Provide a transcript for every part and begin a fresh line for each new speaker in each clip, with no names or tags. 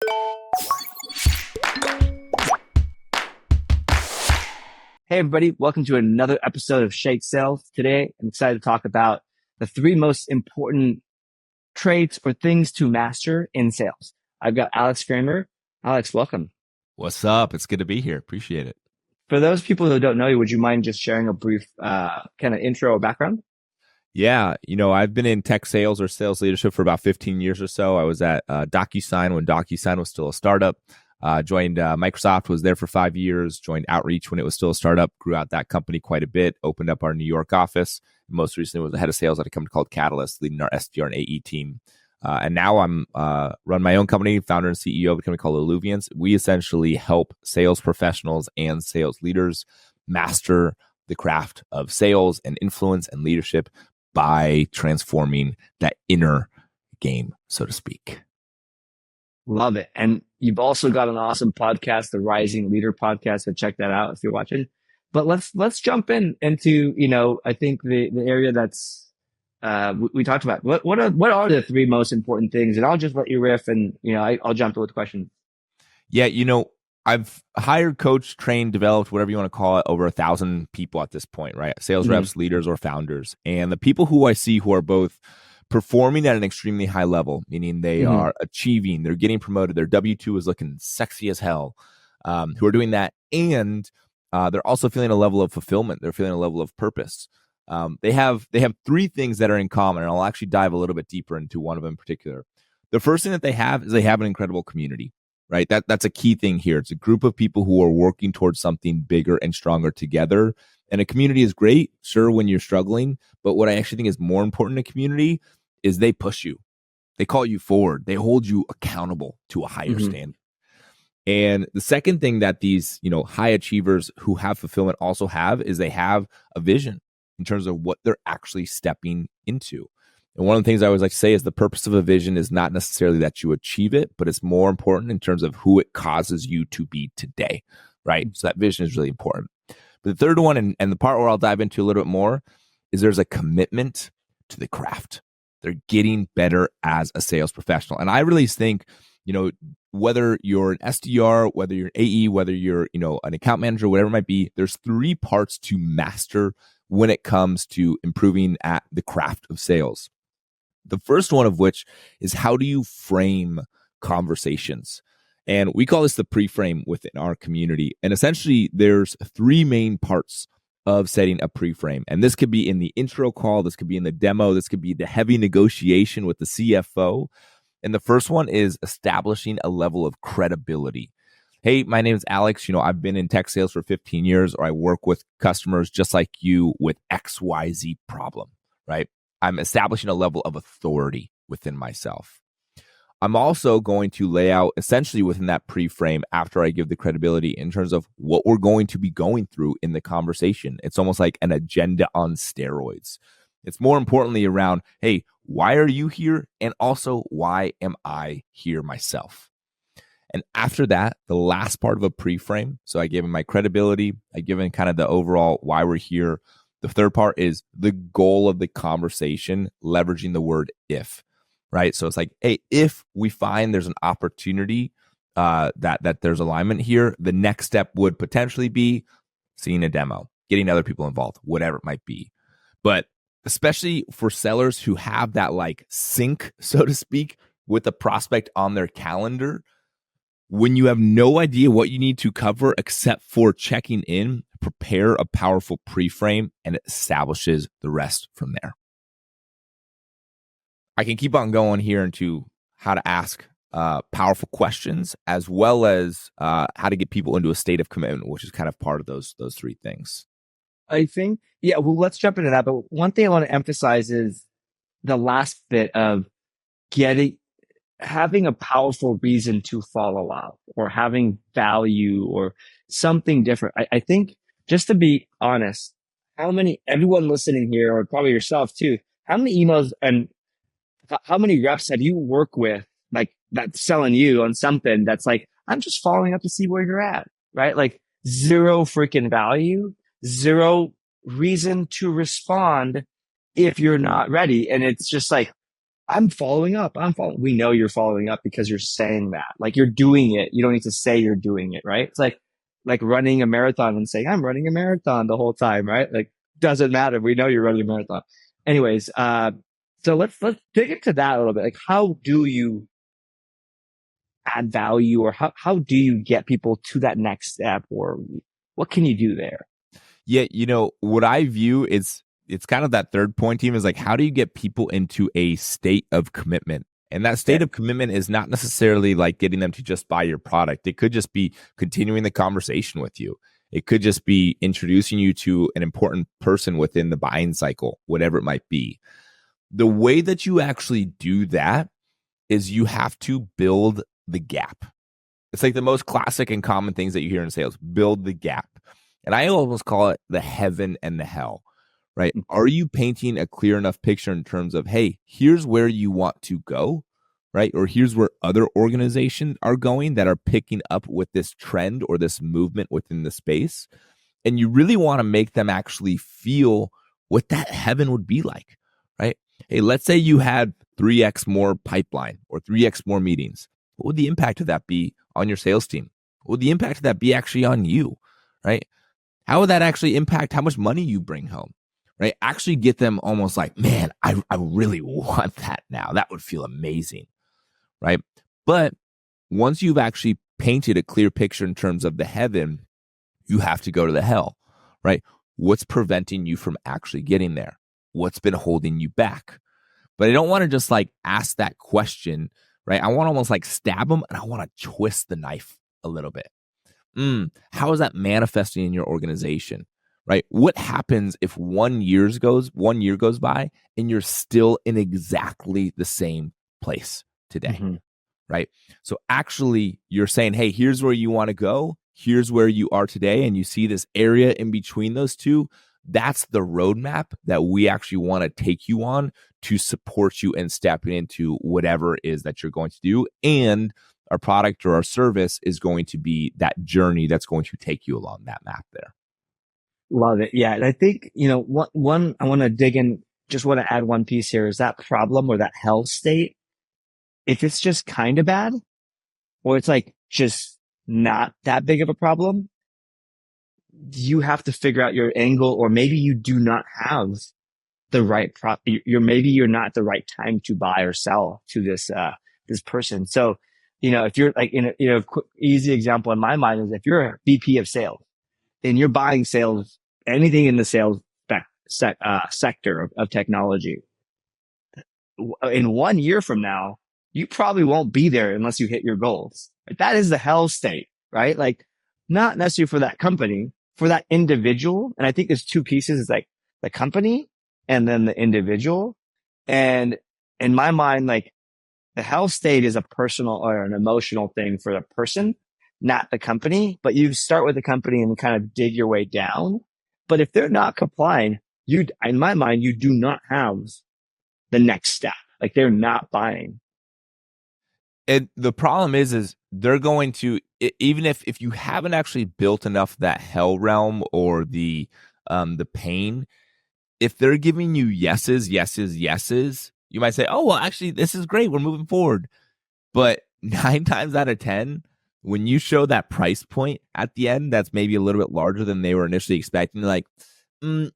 Hey, everybody. Welcome to another episode of Shake Sales. Today, I'm excited to talk about the three most important traits or things to master in sales. I've got Alex Kremer. Alex, welcome.
What's up? It's good to be here. Appreciate it.
For those people who don't know you, would you mind just sharing a brief kind of intro or background?
Yeah, I've been in tech sales or sales leadership for about 15 years or so. I was at DocuSign when DocuSign was still a startup. Joined Microsoft, was there for 5 years, joined Outreach when it was still a startup, grew out that company quite a bit, opened up our New York office. Most recently was the head of sales at a company called Catalyst, leading our SDR and AE team. And now I'm run my own company, founder and CEO of a company called Illuvians. We essentially help sales professionals and sales leaders master the craft of sales and influence and leadership by transforming that inner game, so to speak.
Love it. And you've also got an awesome podcast, the Rising Leader podcast. So check that out if you're watching. But let's jump into, I think the area that's, we talked about. What are the three most important things? And I'll just let you riff and, I'll jump in with questions.
Yeah. I've hired, coached, trained, developed, whatever you want to call it, over 1,000 people at this point, right? Sales reps, leaders, or founders. And the people who I see who are both performing at an extremely high level, meaning they are achieving, they're getting promoted, their W-2 is looking sexy as hell, who are doing that. And they're also feeling a level of fulfillment. They're feeling a level of purpose. They have three things that are in common, and I'll actually dive a little bit deeper into one of them in particular. The first thing that they have is they have an incredible community, right? That's a key thing here. It's a group of people who are working towards something bigger and stronger together. And a community is great, sure, when you're struggling. But what I actually think is more important in a community is they push you. They call you forward. They hold you accountable to a higher standard. And the second thing that these, high achievers who have fulfillment also have is they have a vision in terms of what they're actually stepping into. And one of the things I always like to say is the purpose of a vision is not necessarily that you achieve it, but it's more important in terms of who it causes you to be today, right? So that vision is really important. But the third one, and the part where I'll dive into a little bit more, is there's a commitment to the craft. They're getting better as a sales professional. And I really think, whether you're an SDR, whether you're an AE, whether you're, an account manager, whatever it might be, there's three parts to master when it comes to improving at the craft of sales. The first one of which is, how do you frame conversations? And we call this the pre-frame within our community. And essentially, there's three main parts of setting a pre-frame. And this could be in the intro call, this could be in the demo, this could be the heavy negotiation with the CFO. And the first one is establishing a level of credibility. Hey, my name is Alex. I've been in tech sales for 15 years, or I work with customers just like you with XYZ problem, right? I'm establishing a level of authority within myself. I'm also going to lay out essentially within that pre-frame after I give the credibility in terms of what we're going to be going through in the conversation. It's almost like an agenda on steroids. It's more importantly around, hey, why are you here? And also, why am I here myself? And after that, the last part of a pre-frame, so I gave him my credibility, I give him kind of the overall why we're here. The third part is the goal of the conversation, leveraging the word if, right? So it's like, hey, if we find there's an opportunity that there's alignment here, the next step would potentially be seeing a demo, getting other people involved, whatever it might be. But especially for sellers who have that like sync, so to speak, with the prospect on their calendar, when you have no idea what you need to cover except for checking in, prepare a powerful pre-frame, and it establishes the rest from there. I can keep on going here into how to ask powerful questions, as well as how to get people into a state of commitment, which is kind of part of those three things.
I think, well, let's jump into that. But one thing I want to emphasize is the last bit of having a powerful reason to follow up, or having value or something different. I think, just to be honest, everyone listening here, or probably yourself too, how many emails and how many reps have you worked with, like, that's selling you on something that's like, I'm just following up to see where you're at, right? Like, zero freaking value, zero reason to respond if you're not ready. And it's just like, I'm following up. I'm following. We know you're following up because you're saying that. Like you're doing it. You don't need to say you're doing it, right? It's like running a marathon and saying, I'm running a marathon the whole time, right? Like doesn't matter. We know you're running a marathon. Anyways, so let's dig into that a little bit. Like how do you add value or how do you get people to that next step or what can you do there?
Yeah, what I view is it's kind of that third point team is like, how do you get people into a state of commitment? And that state
Okay.
of commitment is not necessarily like getting them to just buy your product. It could just be continuing the conversation with you. It could just be introducing you to an important person within the buying cycle, whatever it might be. The way that you actually do that is you have to build the gap. It's like the most classic and common things that you hear in sales, build the gap. And I almost call it the heaven and the hell, right? Are you painting a clear enough picture in terms of, hey, here's where you want to go, right? Or here's where other organizations are going that are picking up with this trend or this movement within the space. And you really want to make them actually feel what that heaven would be like, right? Hey, let's say you had 3x more pipeline or 3x more meetings. What would the impact of that be on your sales team? What would the impact of that be actually on you, right? How would that actually impact how much money you bring home, right? Actually get them almost like, man, I really want that now. That would feel amazing, right? But once you've actually painted a clear picture in terms of the heaven, you have to go to the hell, right? What's preventing you from actually getting there? What's been holding you back? But I don't want to just like ask that question, right? I want to almost like stab them and I want to twist the knife a little bit. How is that manifesting in your organization, right? What happens if 1 year goes by and you're still in exactly the same place today, right? So actually you're saying, hey, here's where you want to go. Here's where you are today. And you see this area in between those two. That's the roadmap that we actually want to take you on to support you in stepping into whatever it is that you're going to do. And our product or our service is going to be that journey that's going to take you along that map there.
Love it. Yeah. And I think, one, I want to dig in, just want to add one piece here is that problem or that hell state. If it's just kind of bad or it's like just not that big of a problem, you have to figure out your angle or maybe you do not have the right maybe you're not the right time to buy or sell to this person. So, if you're like quick, easy example in my mind is if you're a VP of sales and you're buying sales, anything in the sales sector of technology, in 1 year from now, you probably won't be there unless you hit your goals. Like, that is the hell state, right? Like not necessarily for that company, for that individual. And I think there's two pieces. It's like the company and then the individual. And in my mind, like the hell state is a personal or an emotional thing for the person, not the company, but you start with the company and kind of dig your way down. But if they're not complying, in my mind, you do not have the next step. Like they're not buying.
And the problem is they're going to, even if you haven't actually built enough that hell realm or the pain, if they're giving you yeses, you might say, oh, well, actually, this is great. We're moving forward. But 9 times out of 10, when you show that price point at the end, that's maybe a little bit larger than they were initially expecting, like,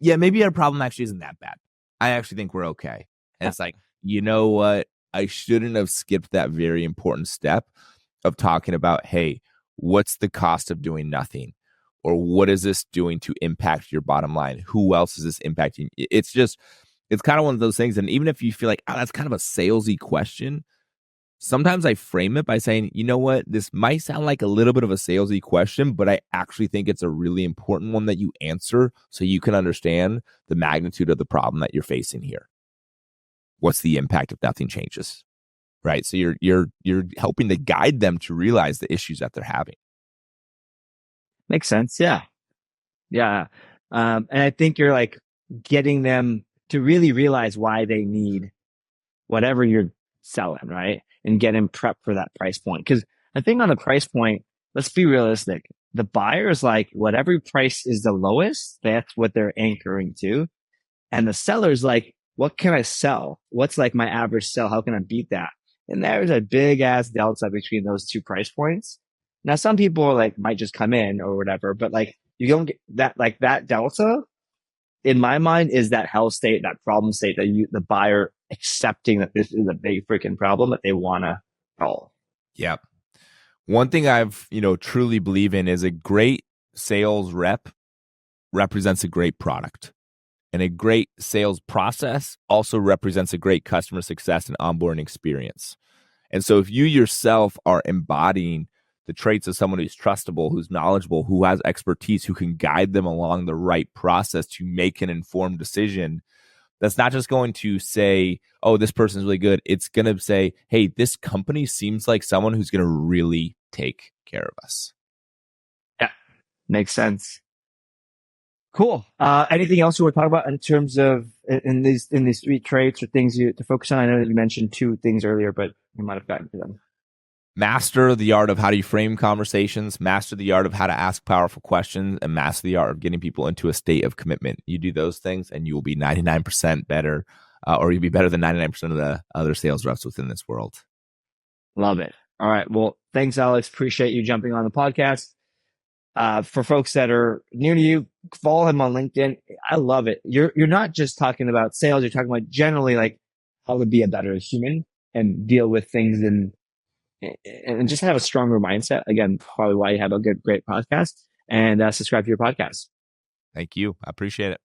yeah, maybe our problem actually isn't that bad. I actually think we're okay. And it's like, you know what? I shouldn't have skipped that very important step of talking about, hey, what's the cost of doing nothing? Or what is this doing to impact your bottom line? Who else is this impacting? It's kind of one of those things. And even if you feel like, oh, that's kind of a salesy question, sometimes I frame it by saying, you know what, this might sound like a little bit of a salesy question, but I actually think it's a really important one that you answer so you can understand the magnitude of the problem that you're facing here. What's the impact if nothing changes? Right. So you're helping to guide them to realize the issues that they're having.
Makes sense. Yeah. Yeah. And I think you're like getting them to really realize why they need whatever you're selling, right? And get them prepped for that price point. Cause I think on the price point, let's be realistic. The buyer's like, whatever price is the lowest, that's what they're anchoring to. And the seller's like, what can I sell? What's like my average sell? How can I beat that? And there's a big ass delta between those two price points. Now, some people like might just come in or whatever, but like you don't get that, like that delta in my mind is that hell state, that problem state that the buyer accepting that this is a big freaking problem that they want to solve.
Yeah. One thing I've, truly believe in is a great sales rep represents a great product. And a great sales process also represents a great customer success and onboarding experience. And so if you yourself are embodying the traits of someone who's trustable, who's knowledgeable, who has expertise, who can guide them along the right process to make an informed decision, that's not just going to say, oh, this person's really good. It's going to say, hey, this company seems like someone who's going to really take care of us.
Yeah, makes sense. Cool. Anything else you want to talk about in terms of in these three traits or things you to focus on? I know that you mentioned two things earlier, but you might have gotten to them.
Master the art of how do you frame conversations, master the art of how to ask powerful questions, and master the art of getting people into a state of commitment. You do those things and you will be 99% better, or you'll be better than 99% of the other sales reps within this world.
Love it. All right. Well, thanks, Alex. Appreciate you jumping on the podcast. For folks that are new to you, follow him on LinkedIn. I love it. You're not just talking about sales. You're talking about generally like how to be a better human and deal with things and just have a stronger mindset. Again, probably why you have a great podcast, and subscribe to your podcast.
Thank you. I appreciate it.